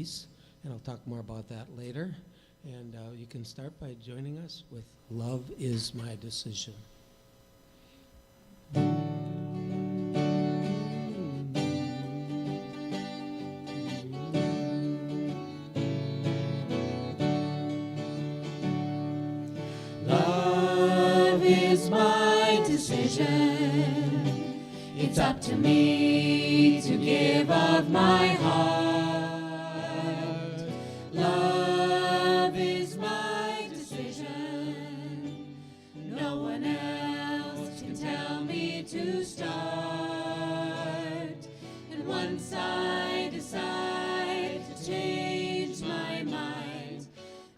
peace, and I'll talk more about that later. And you can start by joining us with Love is My Decision. Love is my decision. It's up to me to give of my heart. Love is my decision. No one else can tell me to start. And once I decide to change my mind,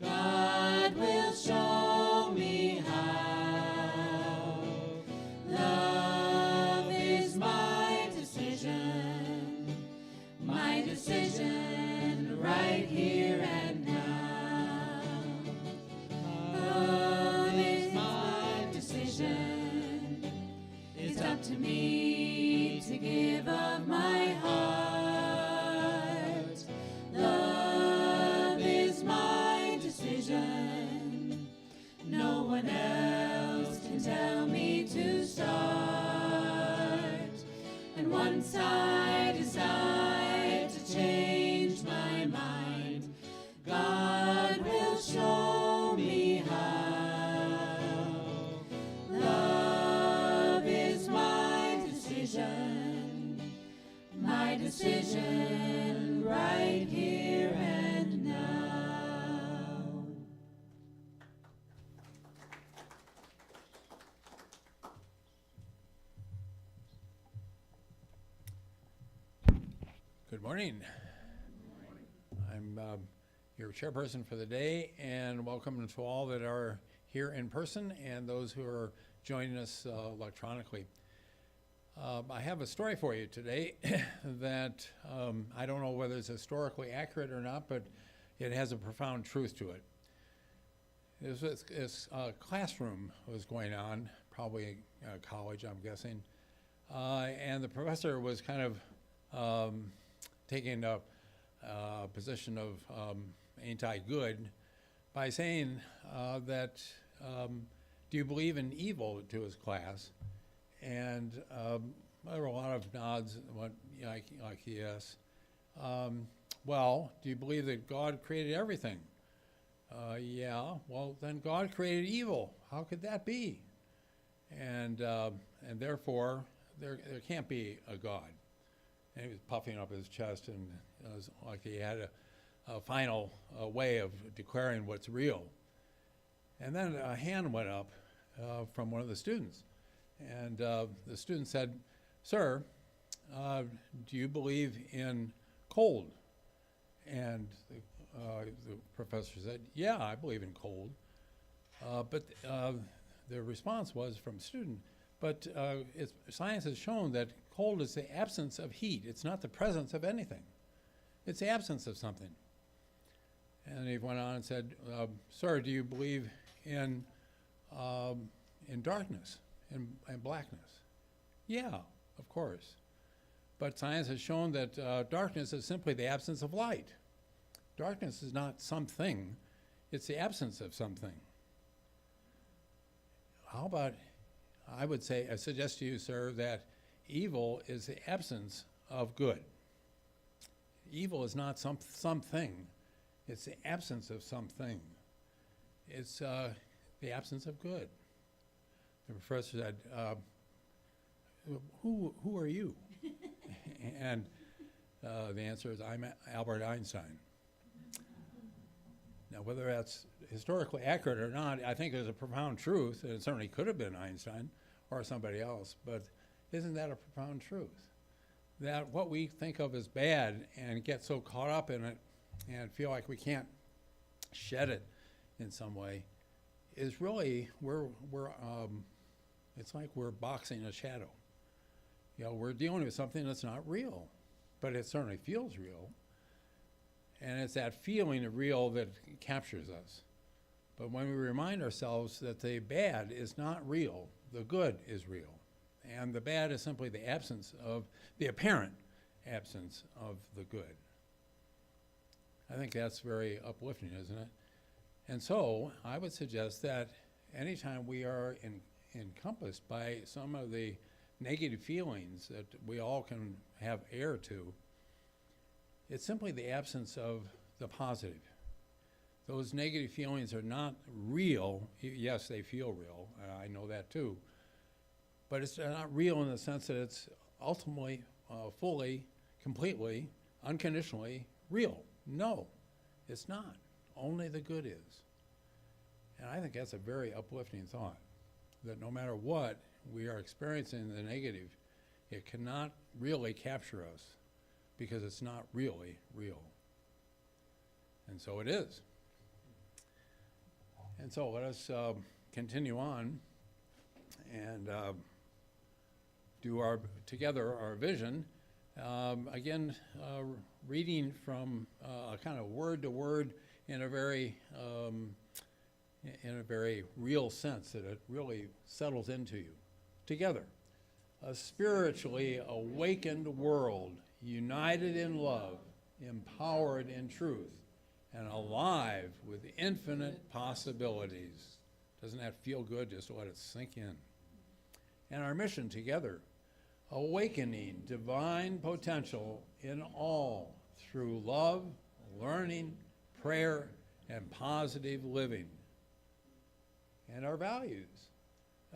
God will show me how. Love is my decision right here and now. Love is my decision. It's up to me to give of my heart. Love is my decision. No one else can tell me to start. And once I decide to change my mind, God will show me how. Love is my decision right here and now. Good morning. I'm your chairperson for the day, and welcome to all that are here in person and those who are joining us electronically. I have a story for you today that I don't know whether it's historically accurate or not, but it has a profound truth to it. This classroom was going on, probably college, I'm guessing, and the professor was kind of taking a position of anti-good by saying that, do you believe in evil, to his class? And there were a lot of nods, like yes. Well, do you believe that God created everything? Yeah. Well, then God created evil. How could that be? And therefore, there can't be a God. And he was puffing up his chest, and it was like he had a final way of declaring what's real. And then a hand went up from one of the students. And the student said, "Sir, do you believe in cold?" And the professor said, "Yeah, I believe in cold." But the response was from the student, "But science has shown that cold is the absence of heat. It's not the presence of anything. It's the absence of something." And he went on and said, "Sir, do you believe in darkness, in blackness?" "Yeah, of course. But science has shown that darkness is simply the absence of light. Darkness is not something, it's the absence of something." How about, I suggest to you, sir, that evil is the absence of good. Evil is not something, it's the absence of something. It's the absence of good. The professor said, who are you? And the answer is, I'm Albert Einstein. Now, whether that's historically accurate or not, I think there's a profound truth, and it certainly could have been Einstein or somebody else, but isn't that a profound truth? That what we think of as bad and get so caught up in it and feel like we can't shed it in some way is really, it's like we're boxing a shadow. You know, we're dealing with something that's not real, but it certainly feels real. And it's that feeling of real that captures us. But when we remind ourselves that the bad is not real, the good is real. And the bad is simply the absence of, the apparent absence of the good. I think that's very uplifting, isn't it? And so I would suggest that anytime we are encompassed by some of the negative feelings that we all can have air to, it's simply the absence of the positive. Those negative feelings are not real. Yes, they feel real. I know that too. But it's not real in the sense that it's ultimately, fully, completely, unconditionally real. No, it's not. Only the good is. And I think that's a very uplifting thought, that no matter what we are experiencing the negative, it cannot really capture us because it's not really real. And so it is. And so let us continue on and do together our vision. Again, reading from a kind of word to word in a very real sense, that it really settles into you. Together, a spiritually awakened world, united in love, empowered in truth, and alive with infinite possibilities. Doesn't that feel good? Just let it sink in. And our mission together, awakening divine potential in all through love, learning, prayer, and positive living. And our values,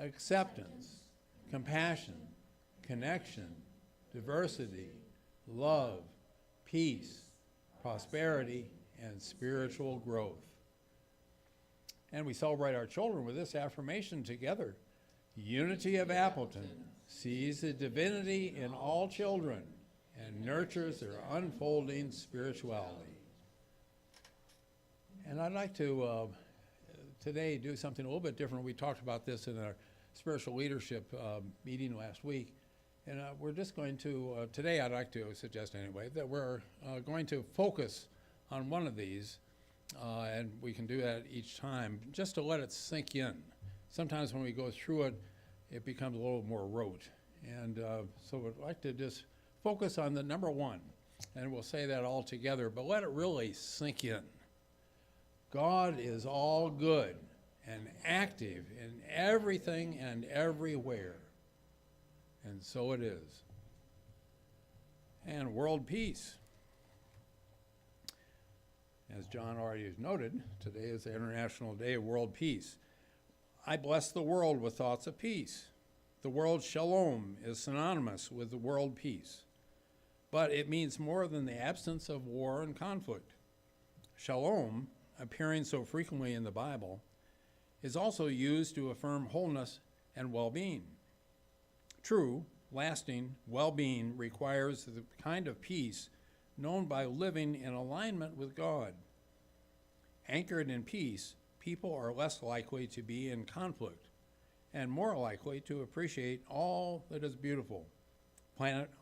acceptance, compassion, connection, diversity, love, peace, prosperity, and spiritual growth. And we celebrate our children with this affirmation together. Unity of Appleton sees the divinity in all children and nurtures their unfolding spirituality. And I'd like to today do something a little bit different. We talked about this in our spiritual leadership meeting last week. And we're just going to, today I'd like to suggest anyway, that we're going to focus on one of these, and we can do that each time, just to let it sink in. Sometimes when we go through it, it becomes a little more rote. And so I'd like to just focus on the number one, and we'll say that all together, but let it really sink in. God is all good and active in everything and everywhere. And so it is. And world peace. As John already has noted, today is the International Day of World Peace. I bless the world with thoughts of peace. The word shalom is synonymous with the world peace, but it means more than the absence of war and conflict. Shalom, appearing so frequently in the Bible, is also used to affirm wholeness and well-being. True, lasting well-being requires the kind of peace known by living in alignment with God. Anchored in peace, people are less likely to be in conflict and more likely to appreciate all that is beautiful,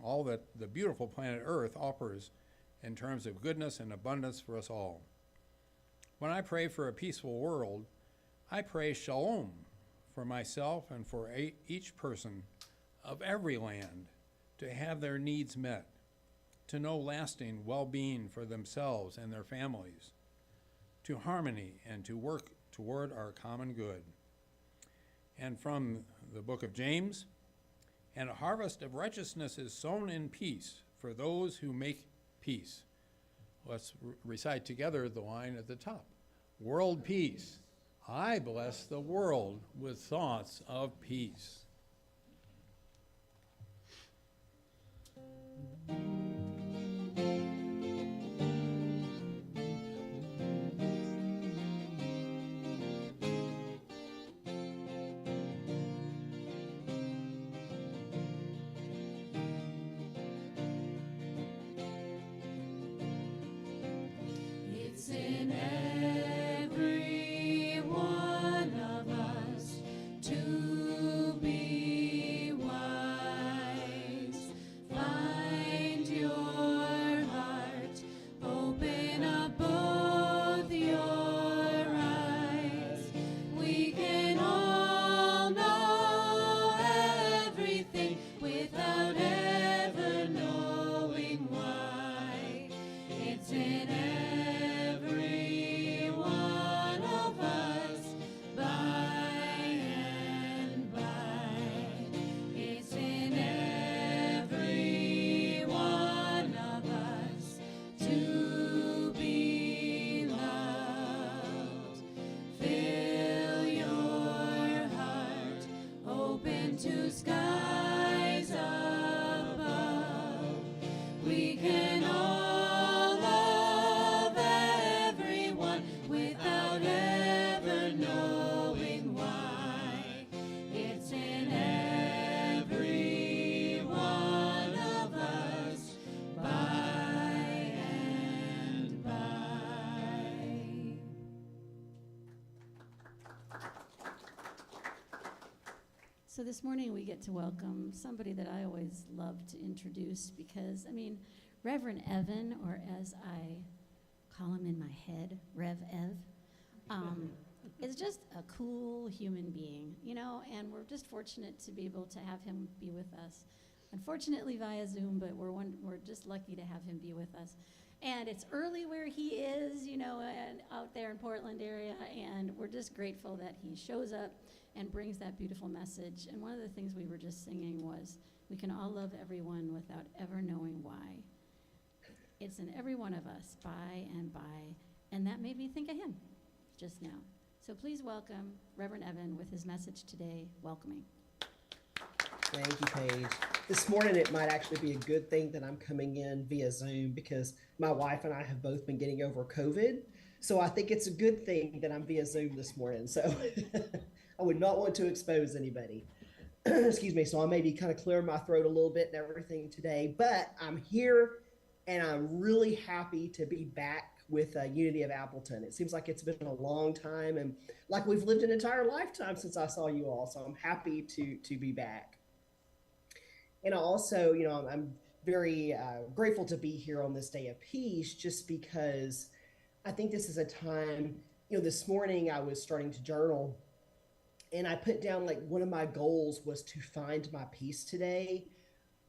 all that the beautiful planet Earth offers in terms of goodness and abundance for us all. When I pray for a peaceful world, I pray shalom for myself and for each person of every land to have their needs met, to know lasting well-being for themselves and their families, to harmony and to work toward our common good. And from the book of James, and a harvest of righteousness is sown in peace for those who make peace. Let's recite together the line at the top. World peace. I bless the world with thoughts of peace. It's in every one of us to be wise. Find your heart, open up both your eyes. We can all know everything without ever knowing why. It's in to skies above. We can all love everyone without ever knowing why. It's in every one of us, by and by. So this morning we get to welcome somebody that I always love to introduce because, I mean, Reverend Evin, or as I call him in my head, Rev Ev, is just a cool human being, you know, and we're just fortunate to be able to have him be with us. Unfortunately via Zoom, but we're just lucky to have him be with us. And it's early where he is, you know, and out there in Portland area, and we're just grateful that he shows up and brings that beautiful message. And one of the things we were just singing was, we can all love everyone without ever knowing why. It's in every one of us, by and by. And that made me think of him just now. So please welcome Reverend Evin with his message today, welcoming. Thank you, Paige. This morning, it might actually be a good thing that I'm coming in via Zoom because my wife and I have both been getting over COVID. So I think it's a good thing that I'm via Zoom this morning. So I would not want to expose anybody. Excuse me. So I may be kind of clearing my throat a little bit and everything today, but I'm here and I'm really happy to be back with Unity of Appleton. It seems like it's been a long time and like we've lived an entire lifetime since I saw you all. So I'm happy to be back. And also, you know, I'm very grateful to be here on this day of peace, just because I think this is a time, you know, this morning I was starting to journal and I put down like one of my goals was to find my peace today,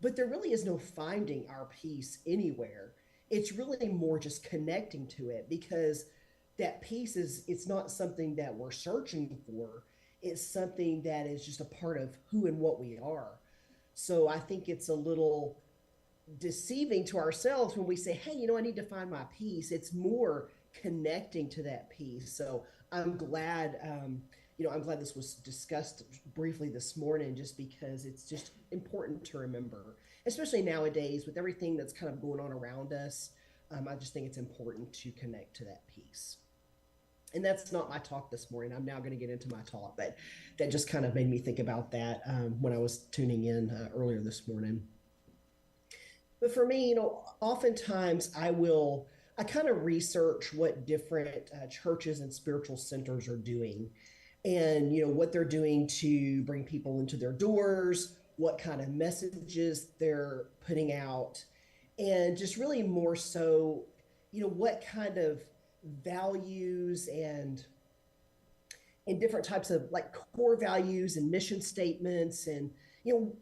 but there really is no finding our peace anywhere. It's really more just connecting to it, because that peace it's not something that we're searching for. It's something that is just a part of who and what we are. So I think it's a little deceiving to ourselves when we say, hey, you know, I need to find my peace. It's more connecting to that peace. So I'm glad, you know, I'm glad this was discussed briefly this morning, just because it's just important to remember, especially nowadays with everything that's kind of going on around us. I just think it's important to connect to that peace. And that's not my talk this morning. I'm now going to get into my talk, but that just kind of made me think about that when I was tuning in earlier this morning. But for me, you know, oftentimes I kind of research what different churches and spiritual centers are doing, and, you know, what they're doing to bring people into their doors, what kind of messages they're putting out, and just really more so, you know, what kind of values and different types of like core values and mission statements, and, you know,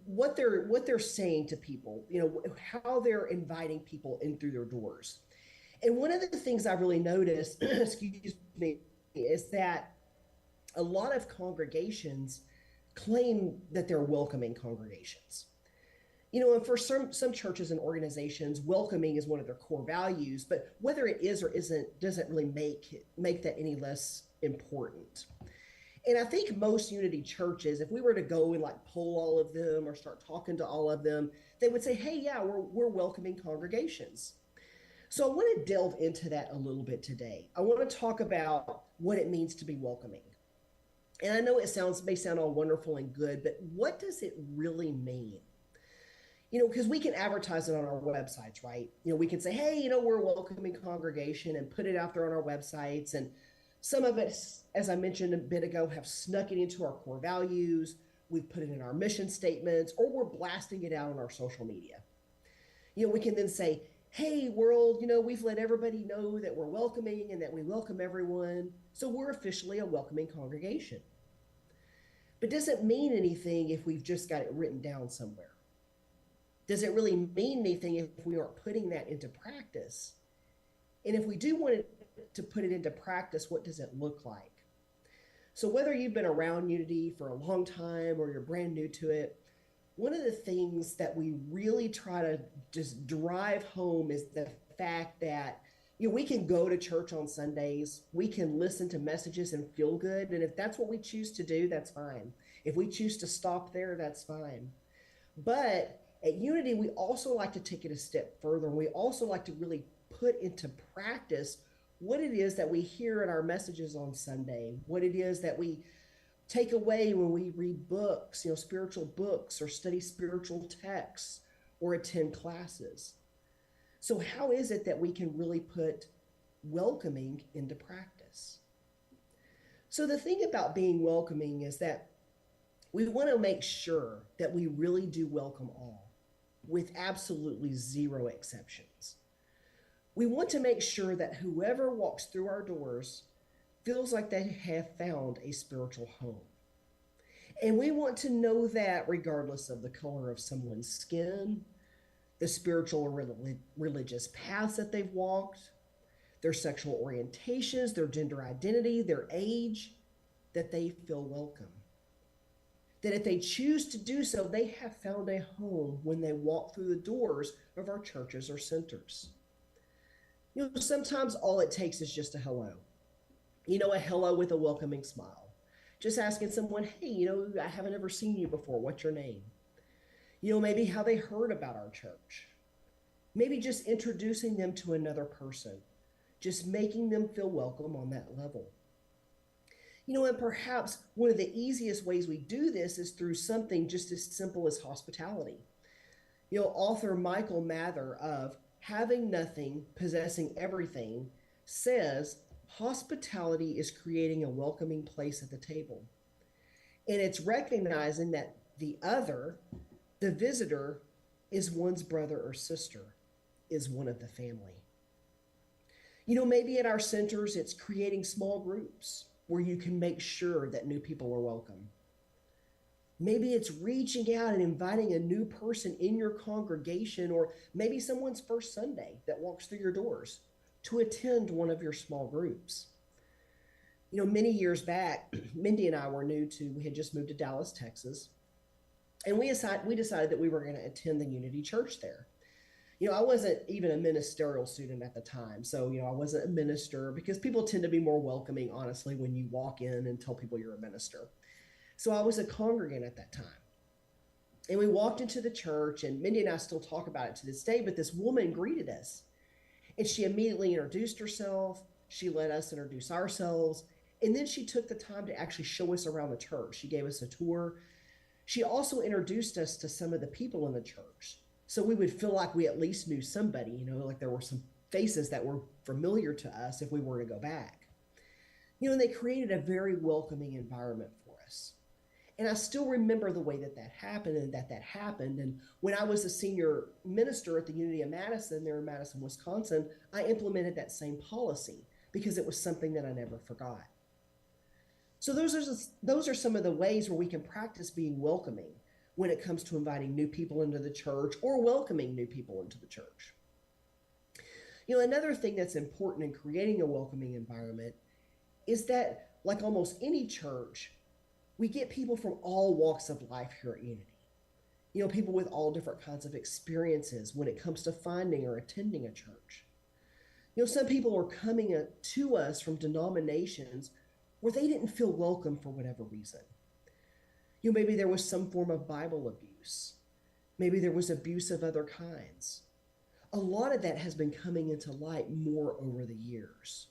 what they're saying to people, you know, how they're inviting people in through their doors. And one of the things I really noticed, excuse me, is that a lot of congregations claim that they're welcoming congregations. You know, and for some churches and organizations, welcoming is one of their core values, but whether it is or isn't doesn't really make that any less important. And I think most Unity churches, if we were to go and like poll all of them or start talking to all of them, they would say, hey, yeah, we're welcoming congregations. So I want to delve into that a little bit today. I want to talk about what it means to be welcoming. And I know it may sound all wonderful and good, but what does it really mean? You know, because we can advertise it on our websites, right? You know, we can say, hey, you know, we're a welcoming congregation, and put it out there on our websites. And some of it, as I mentioned a bit ago, have snuck it into our core values. We've put it in our mission statements, or we're blasting it out on our social media. You know, we can then say, hey, world, you know, we've let everybody know that we're welcoming and that we welcome everyone. So we're officially a welcoming congregation. But does it mean anything if we've just got it written down somewhere? Does it really mean anything if we aren't putting that into practice? And if we do want to put it into practice, what does it look like? So whether you've been around Unity for a long time or you're brand new to it, one of the things that we really try to just drive home is the fact that, you know, we can go to church on Sundays, we can listen to messages and feel good, and if that's what we choose to do, that's fine. If we choose to stop there, that's fine. But at Unity, we also like to take it a step further. We also like to really put into practice what it is that we hear in our messages on Sunday, what it is that we take away when we read books, spiritual books, or study spiritual texts or attend classes. So how is it that we can really put welcoming into practice? So the thing about being welcoming is that we want to make sure that we really do welcome all, with absolutely zero exceptions. We want to make sure that whoever walks through our doors feels like they have found a spiritual home. And we want to know that regardless of the color of someone's skin, the spiritual or religious paths that they've walked, their sexual orientations, their gender identity, their age, that they feel welcome. That if they choose to do so, they have found a home when they walk through the doors of our churches or centers. Sometimes all it takes is just a hello. A hello with a welcoming smile. Just asking someone, hey, I haven't ever seen you before. What's your name? Maybe how they heard about our church. Maybe just introducing them to another person. Just making them feel welcome on that level. And perhaps one of the easiest ways we do this is through something just as simple as hospitality. Author Michael Mather of Having Nothing, Possessing Everything says hospitality is creating a welcoming place at the table. And it's recognizing that the other, the visitor, is one's brother or sister, is one of the family. Maybe at our centers, it's creating small groups where you can make sure that new people are welcome. Maybe it's reaching out and inviting a new person in your congregation, or maybe someone's first Sunday that walks through your doors to attend one of your small groups. Many years back, Mindy and I we had just moved to Dallas, Texas, and we decided that we were going to attend the Unity Church there. I wasn't even a ministerial student at the time. So, I wasn't a minister, because people tend to be more welcoming, honestly, when you walk in and tell people you're a minister. So I was a congregant at that time. And we walked into the church, and Mindy and I still talk about it to this day, but this woman greeted us. And she immediately introduced herself. She let us introduce ourselves. And then she took the time to actually show us around the church. She gave us a tour. She also introduced us to some of the people in the church. So we would feel like we at least knew somebody, like there were some faces that were familiar to us if we were to go back. And they created a very welcoming environment for us. And I still remember the way that happened and that happened. And when I was a senior minister at the Unity of Madison, there in Madison, Wisconsin, I implemented that same policy because it was something that I never forgot. So those are some of the ways where we can practice being welcoming when it comes to inviting new people into the church or welcoming new people into the church. Another thing that's important in creating a welcoming environment is that, like almost any church, we get people from all walks of life here at Unity. People with all different kinds of experiences when it comes to finding or attending a church. Some people are coming to us from denominations where they didn't feel welcome for whatever reason. Maybe there was some form of Bible abuse. Maybe there was abuse of other kinds. A lot of that has been coming into light more over the years.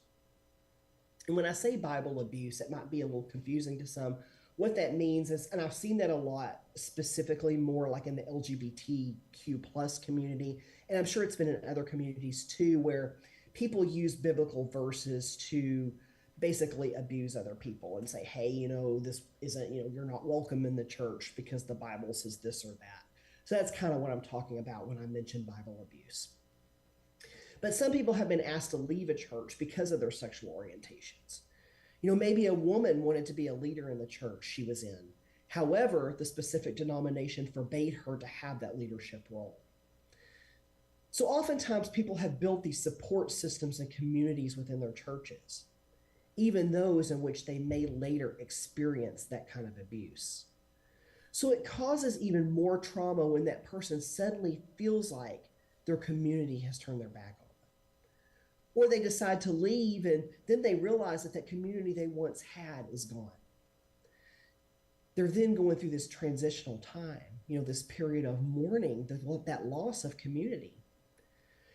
And when I say Bible abuse, it might be a little confusing to some. What that means is, and I've seen that a lot, specifically more like in the LGBTQ plus community, and I'm sure it's been in other communities too, where people use biblical verses to basically abuse other people and say, hey, this isn't, you're not welcome in the church because the Bible says this or that. So that's kind of what I'm talking about when I mention Bible abuse. But some people have been asked to leave a church because of their sexual orientations. Maybe a woman wanted to be a leader in the church she was in. However, the specific denomination forbade her to have that leadership role. So oftentimes people have built these support systems and communities within their churches, even those in which they may later experience that kind of abuse. So it causes even more trauma when that person suddenly feels like their community has turned their back on them. Or they decide to leave, and then they realize that community they once had is gone. They're then going through this transitional time, this period of mourning, that loss of community.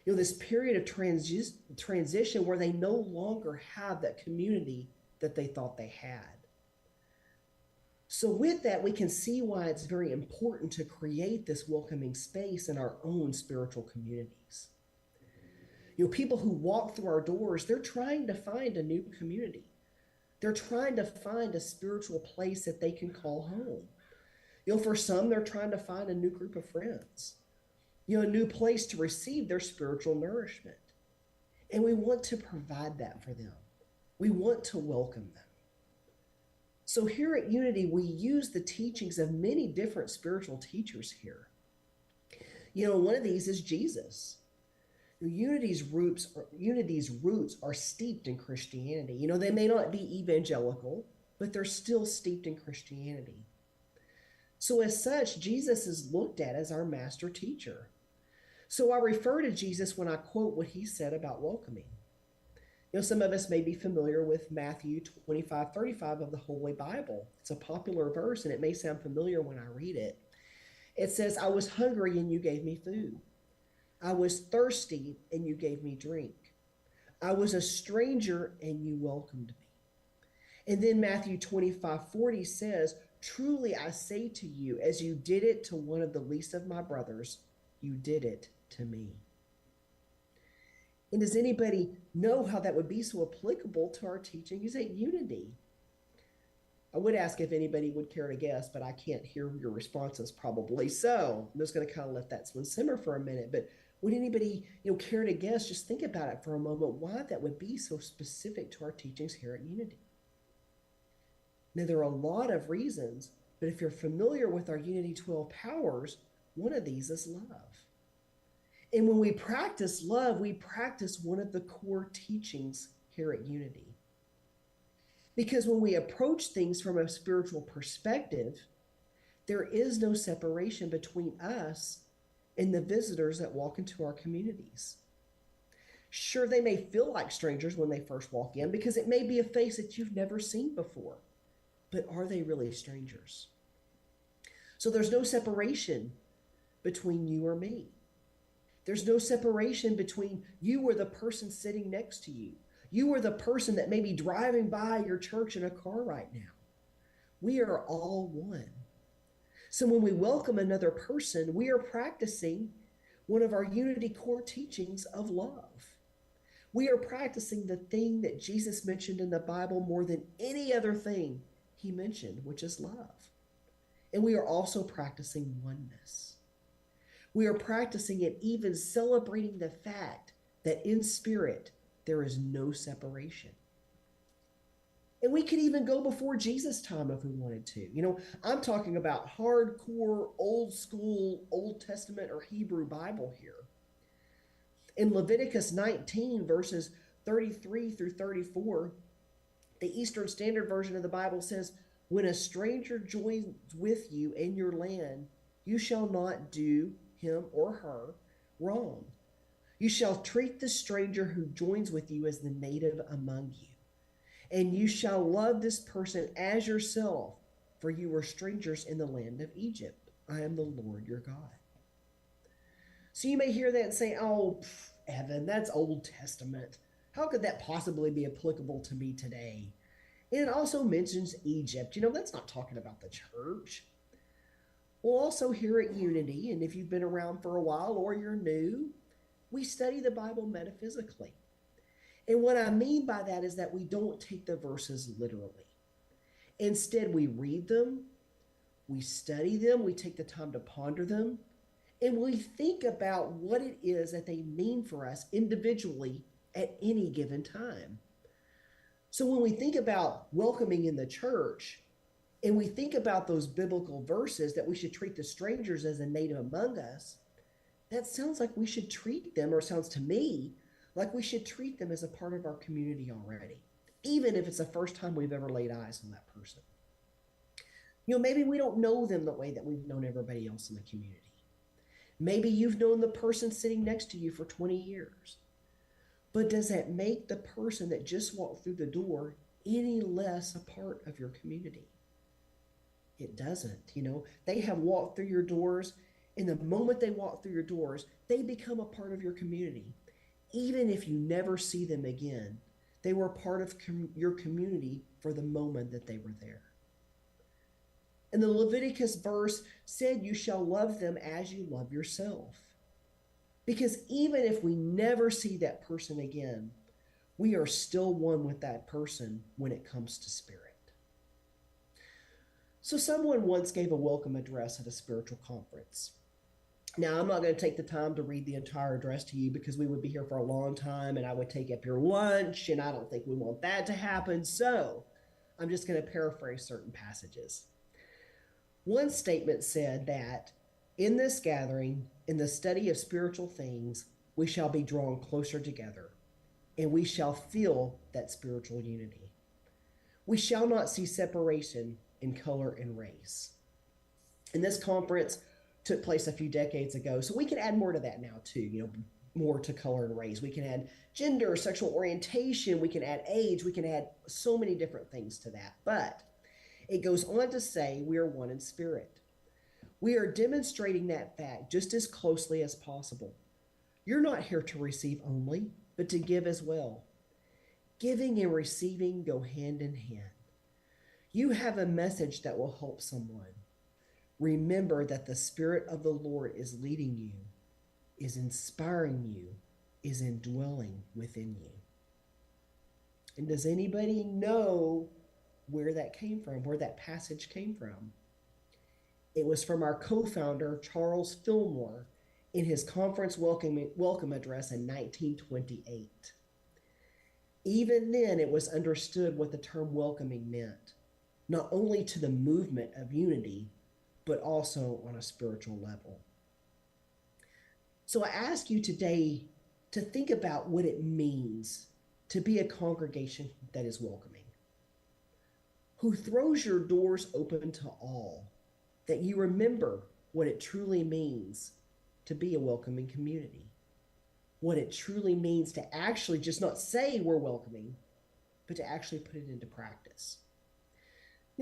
This period of transition where they no longer have that community that they thought they had. So with that, we can see why it's very important to create this welcoming space in our own spiritual communities. People who walk through our doors, they're trying to find a new community. They're trying to find a spiritual place that they can call home. For some, they're trying to find a new group of friends, a new place to receive their spiritual nourishment. And we want to provide that for them. We want to welcome them. So here at Unity, we use the teachings of many different spiritual teachers here. One of these is Jesus. Unity's roots are steeped in Christianity. They may not be evangelical, but they're still steeped in Christianity. So as such, Jesus is looked at as our master teacher. So I refer to Jesus when I quote what he said about welcoming. Some of us may be familiar with Matthew 25:35 of the Holy Bible. It's a popular verse, and it may sound familiar when I read it. It says, "I was hungry and you gave me food. I was thirsty and you gave me drink. I was a stranger and you welcomed me." And then Matthew 25:40 says, "Truly I say to you, as you did it to one of the least of my brothers, you did it to me." And does anybody know how that would be so applicable to our teachings at Unity? I would ask if anybody would care to guess, but I can't hear your responses probably. So I'm just going to kind of let that one simmer for a minute. But would anybody care to guess? Just think about it for a moment, why that would be so specific to our teachings here at Unity. Now, there are a lot of reasons, but if you're familiar with our Unity 12 powers, one of these is love. And when we practice love, we practice one of the core teachings here at Unity. Because when we approach things from a spiritual perspective, there is no separation between us and the visitors that walk into our communities. Sure, they may feel like strangers when they first walk in because it may be a face that you've never seen before, but are they really strangers? So there's no separation between you or me. There's no separation between you or the person sitting next to you. You or the person that may be driving by your church in a car right now. We are all one. So when we welcome another person, we are practicing one of our Unity core teachings of love. We are practicing the thing that Jesus mentioned in the Bible more than any other thing he mentioned, which is love. And we are also practicing oneness. We are practicing it, even celebrating the fact that in spirit, there is no separation. And we could even go before Jesus' time if we wanted to. I'm talking about hardcore, old school, Old Testament or Hebrew Bible here. In Leviticus 19, verses 33 through 34, the Eastern Standard Version of the Bible says, "When a stranger joins with you in your land, you shall not do him or her wrong. You shall treat the stranger who joins with you as the native among you. And you shall love this person as yourself, for you were strangers in the land of Egypt. I am the Lord your God." So you may hear that and say, "Oh, Evan, that's Old Testament. How could that possibly be applicable to me today?" And it also mentions Egypt. That's not talking about the church. Well, also here at Unity, and if you've been around for a while or you're new, we study the Bible metaphysically. And what I mean by that is that we don't take the verses literally. Instead, we read them, we study them, we take the time to ponder them, and we think about what it is that they mean for us individually at any given time. So when we think about welcoming in the church, and we think about those biblical verses that we should treat the strangers as a native among us, that sounds like we should treat them, or sounds to me like we should treat them as a part of our community already, even if it's the first time we've ever laid eyes on that person. Maybe we don't know them the way that we've known everybody else in the community. Maybe you've known the person sitting next to you for 20 years. But does that make the person that just walked through the door any less a part of your community? It doesn't. They have walked through your doors, and the moment they walk through your doors, they become a part of your community. Even if you never see them again, they were part of your community for the moment that they were there. And the Leviticus verse said, you shall love them as you love yourself. Because even if we never see that person again, we are still one with that person when it comes to spirit. So someone once gave a welcome address at a spiritual conference. Now, I'm not going to take the time to read the entire address to you because we would be here for a long time and I would take up your lunch, and I don't think we want that to happen. So I'm just going to paraphrase certain passages. One statement said that in this gathering, in the study of spiritual things, we shall be drawn closer together, and we shall feel that spiritual unity. We shall not see separation in color and race. And this conference took place a few decades ago, so we can add more to that now too, more to color and race. We can add gender, sexual orientation, we can add age, we can add so many different things to that. But it goes on to say we are one in spirit. We are demonstrating that fact just as closely as possible. You're not here to receive only, but to give as well. Giving and receiving go hand in hand. You have a message that will help someone. Remember that the Spirit of the Lord is leading you, is inspiring you, is indwelling within you. And does anybody know where that came from, where that passage came from? It was from our co-founder, Charles Fillmore, in his conference welcome address in 1928. Even then, it was understood what the term welcoming meant, not only to the movement of unity, but also on a spiritual level. So I ask you today to think about what it means to be a congregation that is welcoming, who throws your doors open to all, that you remember what it truly means to be a welcoming community, what it truly means to actually just not say we're welcoming, but to actually put it into practice.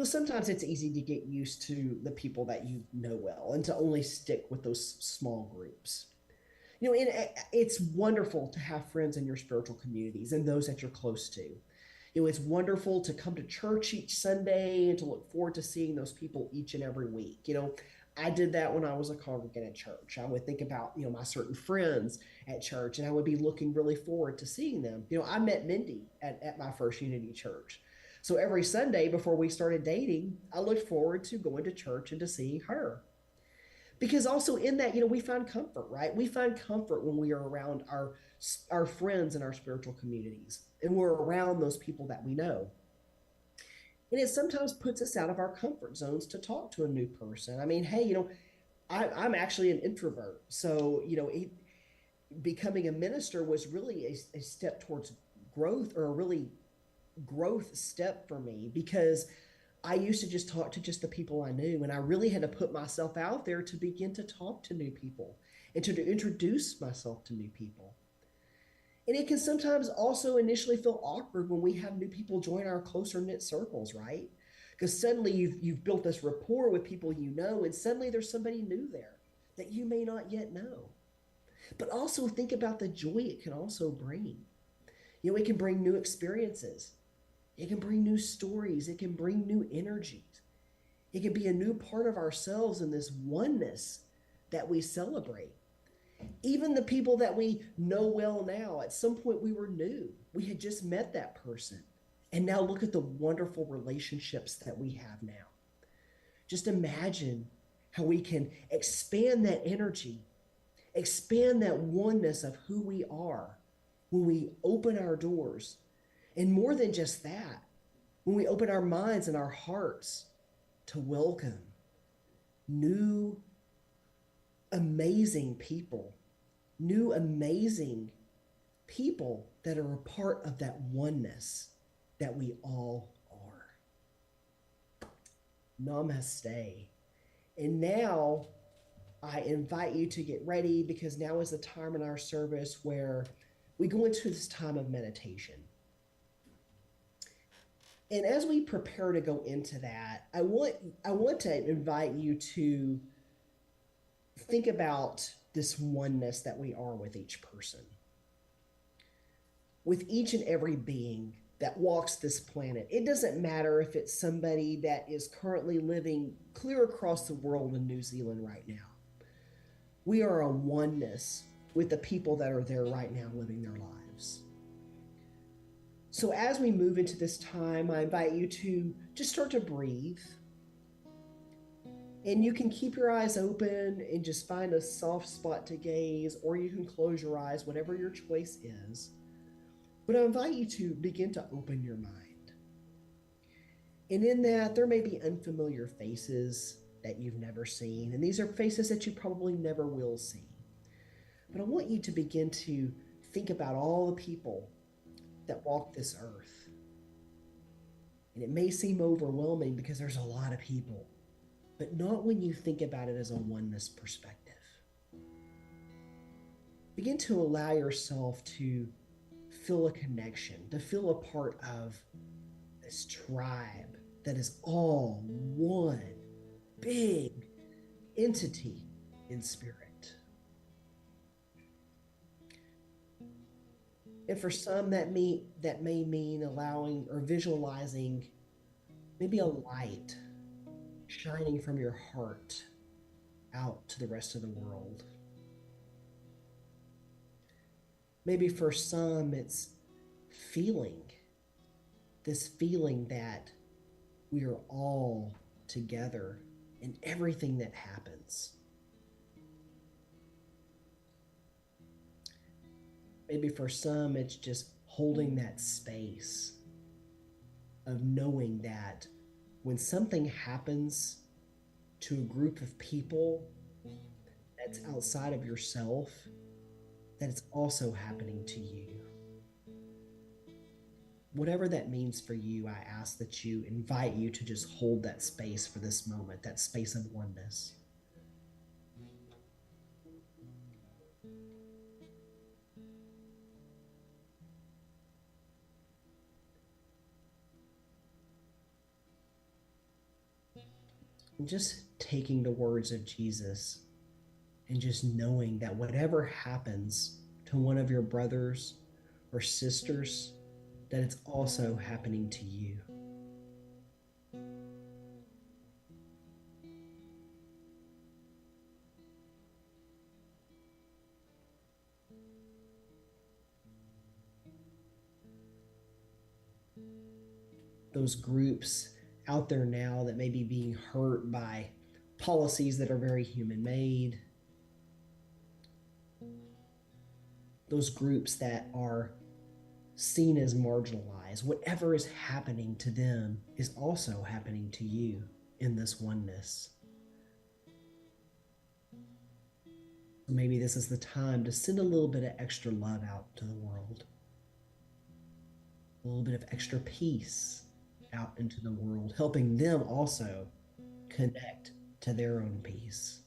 Sometimes it's easy to get used to the people that you know well and to only stick with those small groups. And it's wonderful to have friends in your spiritual communities and those that you're close to. It's wonderful to come to church each Sunday and to look forward to seeing those people each and every week. I did that when I was a congregant at church. I would think about, my certain friends at church, and I would be looking really forward to seeing them. I met Mindy at my first Unity church. So every Sunday before we started dating, I looked forward to going to church and to seeing her. Because also in that, we find comfort, right? We find comfort when we are around our friends in our spiritual communities, and we're around those people that we know. And it sometimes puts us out of our comfort zones to talk to a new person. I mean, hey, I'm actually an introvert. So, becoming a minister was really a step towards growth, or a really growth step for me, because I used to just talk to just the people I knew, and I really had to put myself out there to begin to talk to new people and to introduce myself to new people. And it can sometimes also initially feel awkward when we have new people join our closer knit circles, right? Because suddenly you've built this rapport with people you know, and suddenly there's somebody new there that you may not yet know. But also think about the joy it can also bring. It can bring new experiences. It can bring new stories. It can bring new energies. It can be a new part of ourselves in this oneness that we celebrate. Even the people that we know well now, at some point we were new. We had just met that person. And now look at the wonderful relationships that we have now. Just imagine how we can expand that energy, expand that oneness of who we are when we open our doors. And more than just that, when we open our minds and our hearts to welcome new, amazing people that are a part of that oneness that we all are. Namaste. And now I invite you to get ready, because now is the time in our service where we go into this time of meditation. And as we prepare to go into that, I want to invite you to think about this oneness that we are with each person, with each and every being that walks this planet. It doesn't matter if it's somebody that is currently living clear across the world in New Zealand right now. We are a oneness with the people that are there right now living their lives. So as we move into this time, I invite you to just start to breathe. And you can keep your eyes open and just find a soft spot to gaze, or you can close your eyes, whatever your choice is. But I invite you to begin to open your mind. And in that, there may be unfamiliar faces that you've never seen, and these are faces that you probably never will see. But I want you to begin to think about all the people that walk this earth. And it may seem overwhelming because there's a lot of people, but not when you think about it as a oneness perspective. Begin to allow yourself to feel a connection, to feel a part of this tribe that is all one big entity in spirit. And for some, that may mean allowing or visualizing maybe a light shining from your heart out to the rest of the world. Maybe for some, it's this feeling that we are all together in everything that happens. Maybe for some, it's just holding that space of knowing that when something happens to a group of people that's outside of yourself, that it's also happening to you. Whatever that means for you, I ask that you invite you to just hold that space for this moment, that space of oneness. And just taking the words of Jesus and just knowing that whatever happens to one of your brothers or sisters, that it's also happening to you. Those groups out there now that may be being hurt by policies that are very human-made, those groups that are seen as marginalized, whatever is happening to them is also happening to you in this oneness. Maybe this is the time to send a little bit of extra love out to the world, a little bit of extra peace out into the world, helping them also connect to their own peace.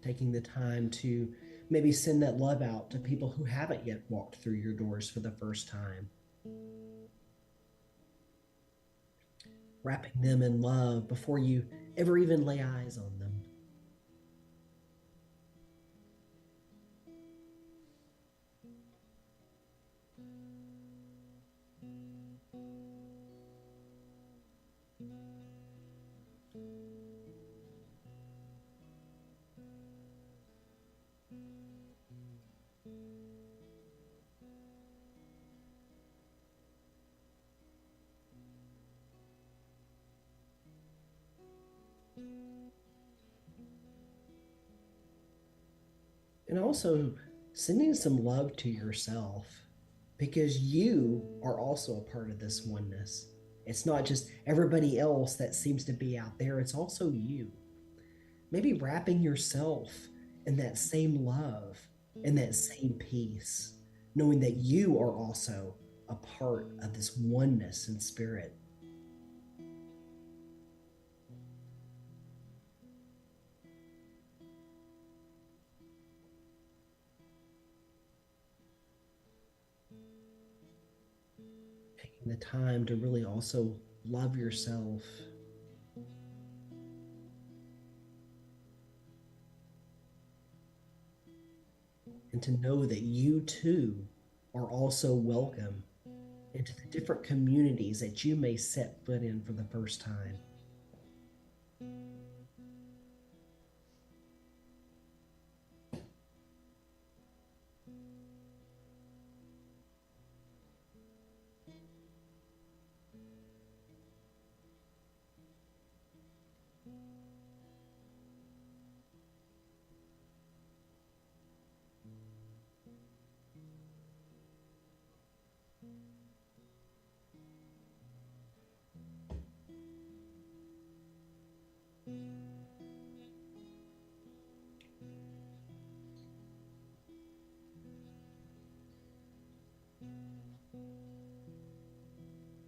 Taking the time to maybe send that love out to people who haven't yet walked through your doors for the first time. Wrapping them in love before you ever even lay eyes on them. And also sending some love to yourself, because you are also a part of this oneness. It's not just everybody else that seems to be out there, it's also you. Maybe wrapping yourself in that same love and that same peace knowing that you are also a part of this oneness in spirit. Taking the time to really also love yourself. And to know that you too are also welcome into the different communities that you may set foot in for the first time.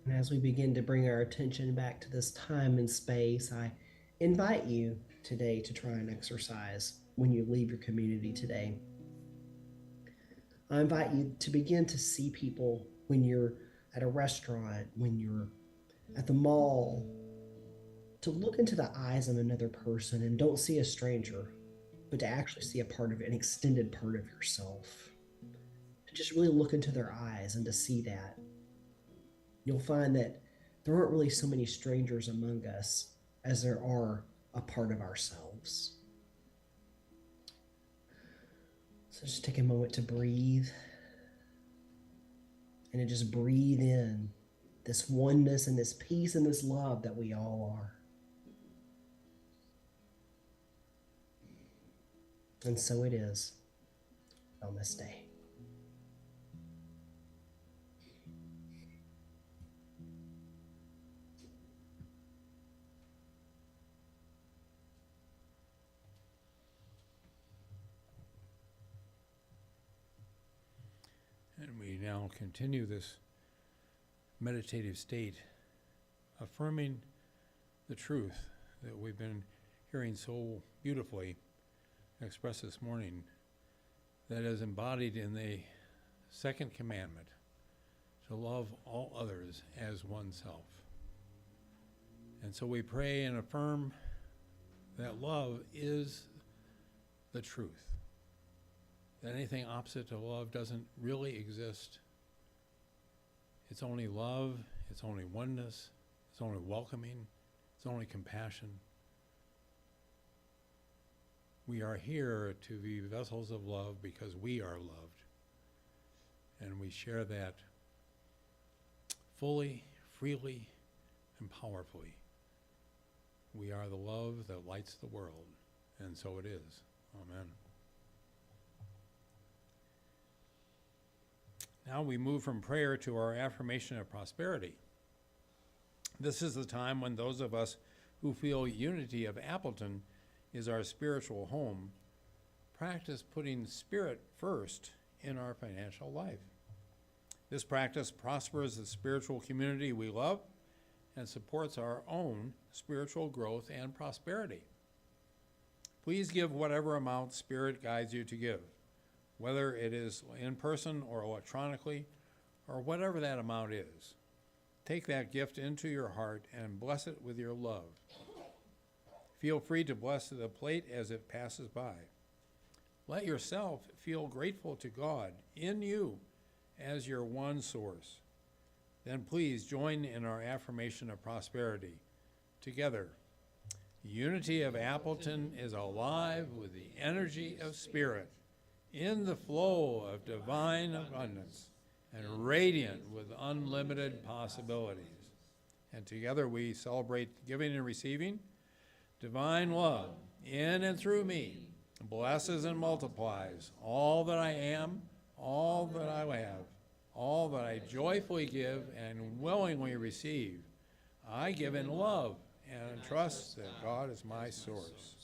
And as we begin to bring our attention back to this time and space, I invite you today to try an exercise when you leave your community today. I invite you to begin to see people when you're at a restaurant, when you're at the mall, to look into the eyes of another person and don't see a stranger, but to actually see a part of an extended part of yourself. To just really look into their eyes and to see that. You'll find that there aren't really so many strangers among us as there are a part of ourselves. So just take a moment to breathe and to just breathe in this oneness and this peace and this love that we all are. And so it is on this day. And we now continue this meditative state, affirming the truth that we've been hearing so beautifully expressed this morning, that is embodied in the second commandment, to love all others as oneself. And so we pray and affirm that love is the truth, that anything opposite to love doesn't really exist. It's only love, it's only oneness, it's only welcoming, it's only compassion. We are here to be vessels of love because we are loved. And we share that fully, freely, and powerfully. We are the love that lights the world, and so it is. Amen. Now we move from prayer to our affirmation of prosperity. This is the time when those of us who feel Unity of Appleton is our spiritual home practice putting spirit first in our financial life. This practice prospers the spiritual community we love and supports our own spiritual growth and prosperity. Please give whatever amount Spirit guides you to give, whether it is in person or electronically, or whatever that amount is. Take that gift into your heart and bless it with your love. Feel free to bless the plate as it passes by. Let yourself feel grateful to God in you as your one source. Then please join in our affirmation of prosperity. Together, Unity of Appleton is alive with the energy of spirit, in the flow of divine abundance, and radiant with unlimited possibilities. And together we celebrate giving and receiving. Divine love in and through me blesses and multiplies all that I am, all that I have, all that I joyfully give and willingly receive. I give in love and trust that God is my source.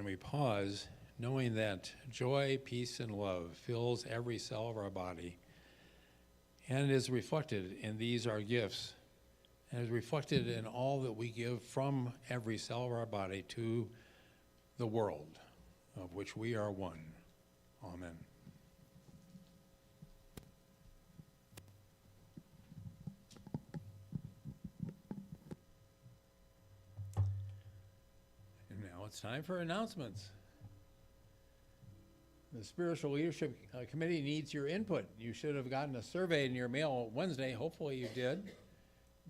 we pause, knowing that joy, peace, and love fills every cell of our body and is reflected in these, our gifts, and is reflected in all that we give from every cell of our body to the world, of which we are one. Amen. And now it's time for announcements. The Spiritual Leadership Committee needs your input. You should have gotten a survey in your mail Wednesday. Hopefully you did.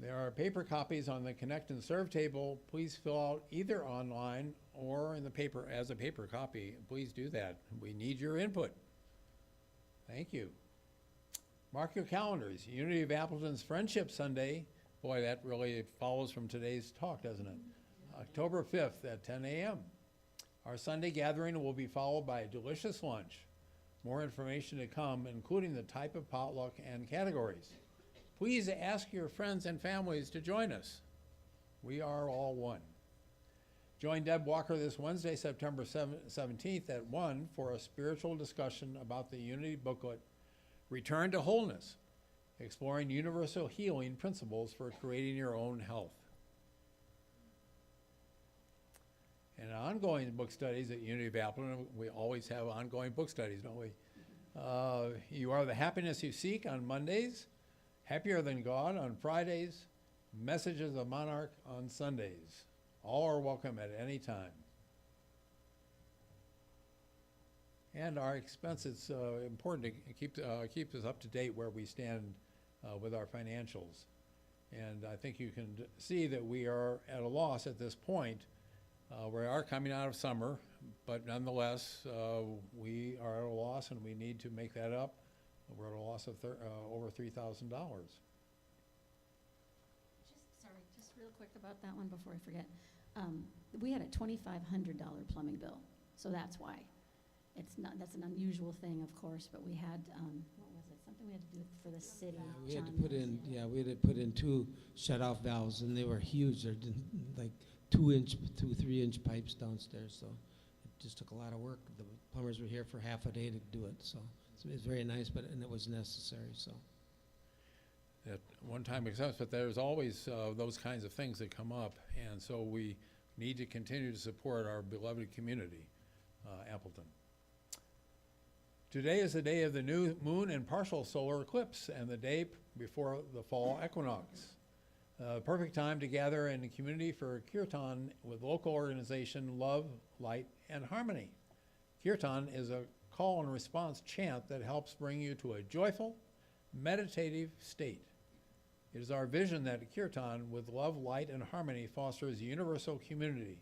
There are paper copies on the Connect and Serve table. Please fill out either online or in the paper as a paper copy. Please do that. We need your input. Thank you. Mark your calendars. Unity of Appleton's Friendship Sunday. Boy, that really follows from today's talk, doesn't it? October 5th at 10 a.m. Our Sunday gathering will be followed by a delicious lunch. More information to come, including the type of potluck and categories. Please ask your friends and families to join us. We are all one. Join Deb Walker this Wednesday, September 17th at 1 for a spiritual discussion about the Unity booklet, Return to Wholeness, exploring universal healing principles for creating your own health. And ongoing book studies at Unity of Appleton, we always have ongoing book studies, don't we? You Are the Happiness You Seek on Mondays, Happier Than God on Fridays, Messages of Monarch on Sundays. All are welcome at any time. And our expenses, important to keep us up to date where we stand with our financials. And I think you can see that we are at a loss at this point. We are coming out of summer, but nonetheless, we are at a loss and we need to make that up. We're at a loss of over $3,000. Just real quick about that one before I forget. We had a $2,500 plumbing bill, so that's why. That's an unusual thing, of course, but we had, what was it, something we had to do for the city. We had to John put in, knows. yeah, we had to put in 2 shut-off valves, and they were huge. They're like 3-inch pipes downstairs, so it just took a lot of work. The plumbers were here for half a day to do it, so it's very nice, and it was necessary, so. At one time expense, but there's always those kinds of things that come up, and so we need to continue to support our beloved community, Appleton. Today is the day of the new moon and partial solar eclipse, and the day before the fall equinox. Perfect time to gather in the community for Kirtan with local organization Love, Light, and Harmony. Kirtan is a call and response chant that helps bring you to a joyful, meditative state. It is our vision that Kirtan with love, light, and harmony fosters universal community,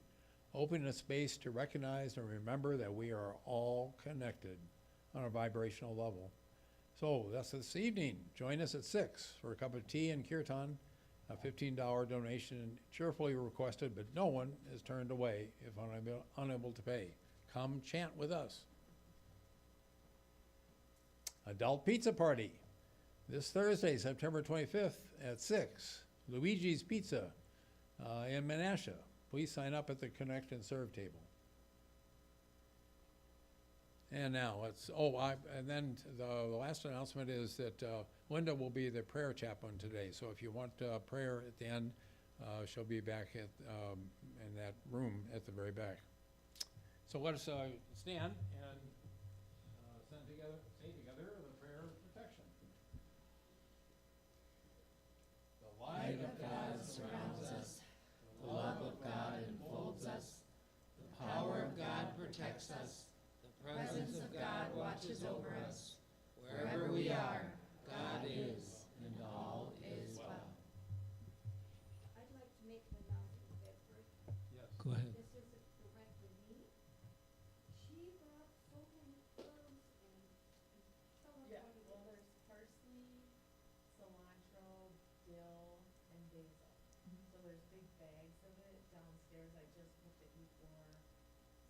opening a space to recognize and remember that we are all connected on a vibrational level. So that's this evening. Join us at 6 for a cup of tea and Kirtan. A $15 donation cheerfully requested, but no one is turned away if unable to pay. Come chant with us. Adult Pizza Party. This Thursday, September 25th at 6. Luigi's Pizza in Menasha. Please sign up at the Connect and Serve table. And now and then the last announcement is that Linda will be the prayer chaplain today. So if you want prayer at the end, she'll be back at in that room at the very back. So let us stand and say together the prayer of protection. The light of God surrounds us. The love of God enfolds us. The power of God protects us. The presence of God watches over us. Wherever we are, God is, and all is well. I'd like to make an announcement, Bedford. Yes. Go ahead. This isn't directly me. She brought so many herbs and tell us Yeah, what it well, is. there's parsley, cilantro, dill, and basil. So there's big bags of it downstairs. I just cooked it before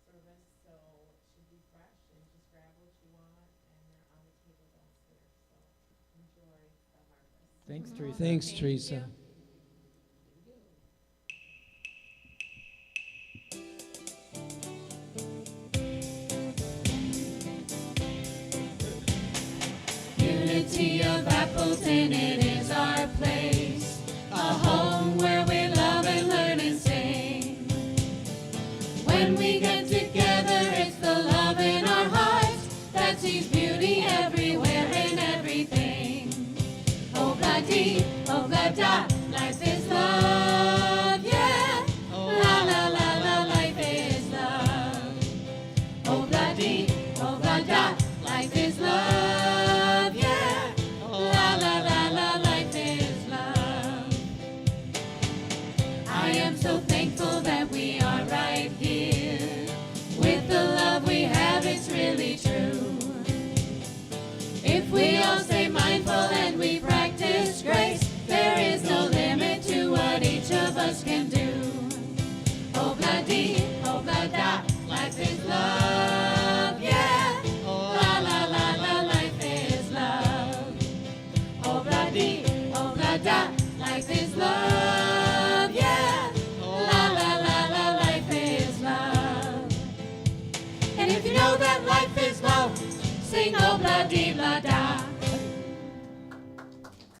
service, so it should be fresh, and just grab what you want, and they're on the table downstairs. So enjoy the harvest. Thanks, Teresa. Thanks, Teresa. da, life is love, yeah. La la la la, life is love. Oh blah dee, oh blah da, life is love, yeah. La la la la, life is love. I am so thankful that we are right here. With the love we have, it's really true. If we all stay mindful and we practice grace, there is no limit to what each of us can do. Oh blah dee, oh blah da, life is love, yeah. La la la la, life is love. Oh blah dee, oh blah da, life is love, yeah. La la la la, life is love. And if you know that life is love, sing oh blah dee blah da.